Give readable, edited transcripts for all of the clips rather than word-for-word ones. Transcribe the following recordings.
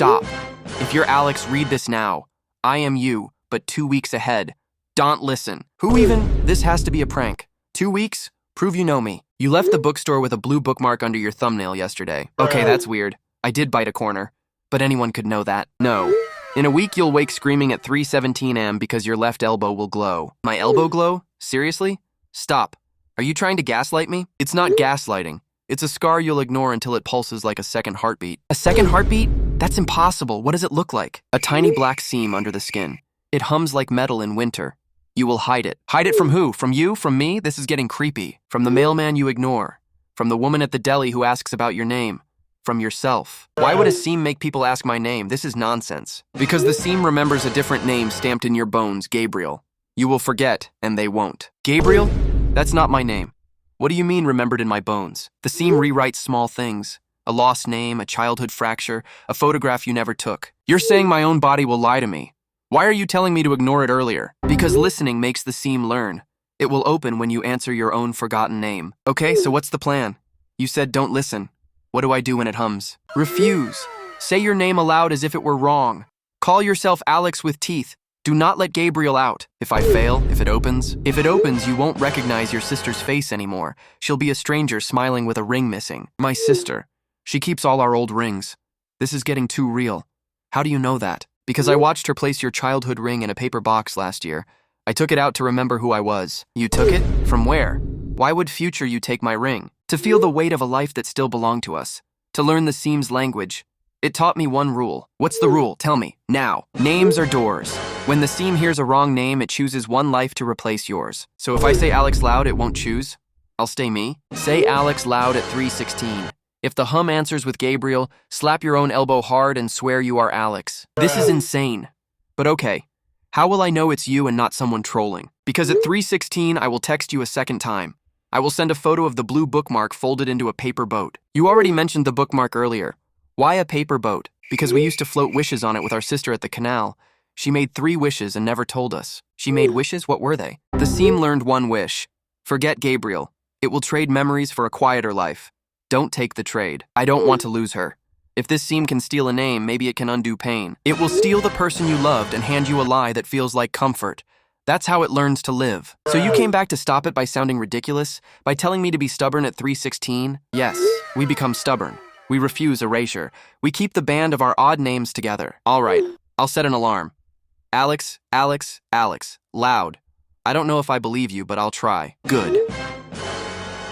Stop. If you're Alex, read this now. I am you, but 2 weeks ahead. Don't listen. Who even? This has to be a prank. 2 weeks? Prove you know me. You left the bookstore with a blue bookmark under your thumbnail yesterday. Okay, that's weird. I did bite a corner. But anyone could know that. No. In a week, you'll wake screaming at 3:17 am because your left elbow will glow. My elbow glow? Seriously? Stop. Are you trying to gaslight me? It's not gaslighting. It's a scar you'll ignore until it pulses like a second heartbeat. A second heartbeat? That's impossible. What does it look like? A tiny black seam under the skin. It hums like metal in winter. You will hide it. Hide it from who? From you? From me? This is getting creepy. From the mailman you ignore. From the woman at the deli who asks about your name. From yourself. Why would a seam make people ask my name? This is nonsense. Because the seam remembers a different name stamped in your bones, Gabriel. You will forget, and they won't. Gabriel? That's not my name. What do you mean remembered in my bones? The seam rewrites small things. A lost name, a childhood fracture, a photograph you never took. You're saying my own body will lie to me. Why are you telling me to ignore it earlier? Because listening makes the seam learn. It will open when you answer your own forgotten name. Okay, so what's the plan? You said don't listen. What do I do when it hums? Refuse. Say your name aloud as if it were wrong. Call yourself Alex with teeth. Do not let Gabriel out. If I fail, if it opens, you won't recognize your sister's face anymore. She'll be a stranger smiling with a ring missing. My sister. She keeps all our old rings. This is getting too real. How do you know that? Because I watched her place your childhood ring in a paper box last year. I took it out to remember who I was. You took it? From where? Why would future you take my ring? To feel the weight of a life that still belonged to us. To learn the seam's language. It taught me one rule. What's the rule? Tell me. Now. Names are doors. When the seam hears a wrong name, it chooses one life to replace yours. So if I say Alex loud, it won't choose? I'll stay me. Say Alex loud at 3:16. If the hum answers with Gabriel, slap your own elbow hard and swear you are Alex. This is insane. But okay. How will I know it's you and not someone trolling? Because at 3:16, I will text you a second time. I will send a photo of the blue bookmark folded into a paper boat. You already mentioned the bookmark earlier. Why a paper boat? Because we used to float wishes on it with our sister at the canal. She made 3 wishes and never told us. She made wishes? What were they? The seam learned one wish. Forget Gabriel. It will trade memories for a quieter life. Don't take the trade. I don't want to lose her. If this seam can steal a name, maybe it can undo pain. It will steal the person you loved and hand you a lie that feels like comfort. That's how it learns to live. So you came back to stop it by sounding ridiculous? By telling me to be stubborn at 3:16? Yes, we become stubborn. We refuse erasure. We keep the band of our odd names together. All right, I'll set an alarm. Alex, Alex, Alex. Loud. I don't know if I believe you, but I'll try. Good.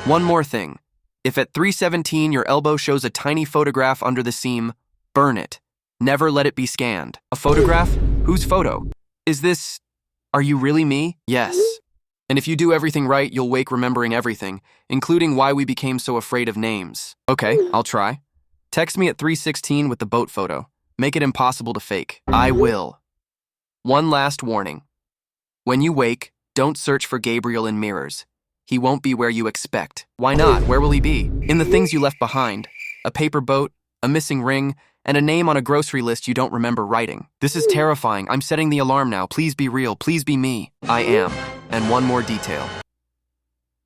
One more thing. If at 3:17 your elbow shows a tiny photograph under the seam, burn it. Never let it be scanned. A photograph? Whose photo? Is this... Are you really me? Yes. And if you do everything right, you'll wake remembering everything, including why we became so afraid of names. Okay, I'll try. Text me at 3:16 with the boat photo. Make it impossible to fake. I will. One last warning. When you wake, don't search for Gabriel in mirrors. He won't be where you expect. Why not? Where will he be? In the things you left behind. A paper boat, a missing ring, and a name on a grocery list you don't remember writing. This is terrifying. I'm setting the alarm now. Please be real. Please be me. I am. And one more detail.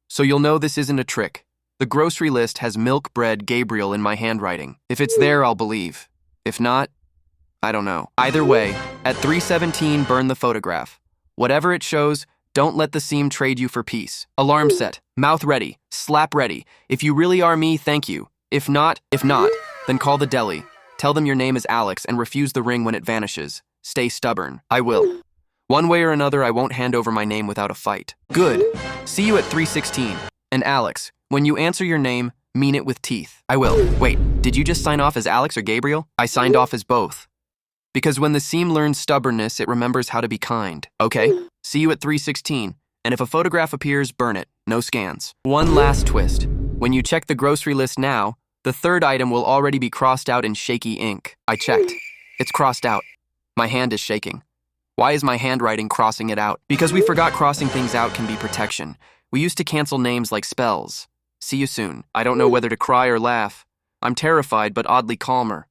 So you'll know this isn't a trick. The grocery list has milk, bread, Gabriel in my handwriting. If it's there, I'll believe. If not, I don't know. Either way, at 3:17, burn the photograph. Whatever it shows, don't let the seam trade you for peace. Alarm set. Mouth ready. Slap ready. If you really are me, thank you. If not, then call the deli. Tell them your name is Alex and refuse the ring when it vanishes. Stay stubborn. I will. One way or another, I won't hand over my name without a fight. Good. See you at 3:16. And Alex, when you answer your name, mean it with teeth. I will. Wait, did you just sign off as Alex or Gabriel? I signed off as both. Because when the seam learns stubbornness, it remembers how to be kind. Okay? See you at 3:16. And if a photograph appears, burn it. No scans. One last twist. When you check the grocery list now, the third item will already be crossed out in shaky ink. I checked. It's crossed out. My hand is shaking. Why is my handwriting crossing it out? Because we forgot crossing things out can be protection. We used to cancel names like spells. See you soon. I don't know whether to cry or laugh. I'm terrified but oddly calmer.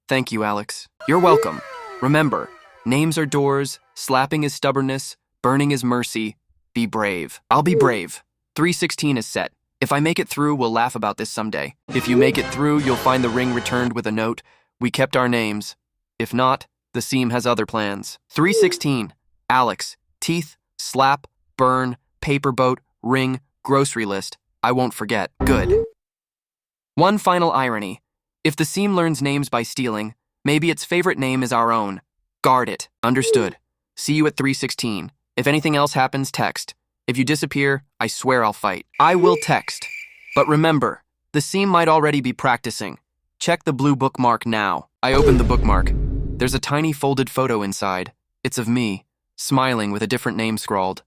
Thank you, Alex. You're welcome. Remember, names are doors, slapping is stubbornness, burning is mercy. Be brave. I'll be brave. 3:16 is set. If I make it through, we'll laugh about this someday. If you make it through, you'll find the ring returned with a note. We kept our names. If not, the seam has other plans. 316. Alex. Teeth, slap, burn, paper boat, ring, grocery list. I won't forget. Good. One final irony. If the seam learns names by stealing, maybe its favorite name is our own. Guard it. Understood. See you at 316. If anything else happens, text. If you disappear, I swear I'll fight. I will text. But remember, the seam might already be practicing. Check the blue bookmark now. I opened the bookmark. There's a tiny folded photo inside. It's of me, smiling with a different name scrawled.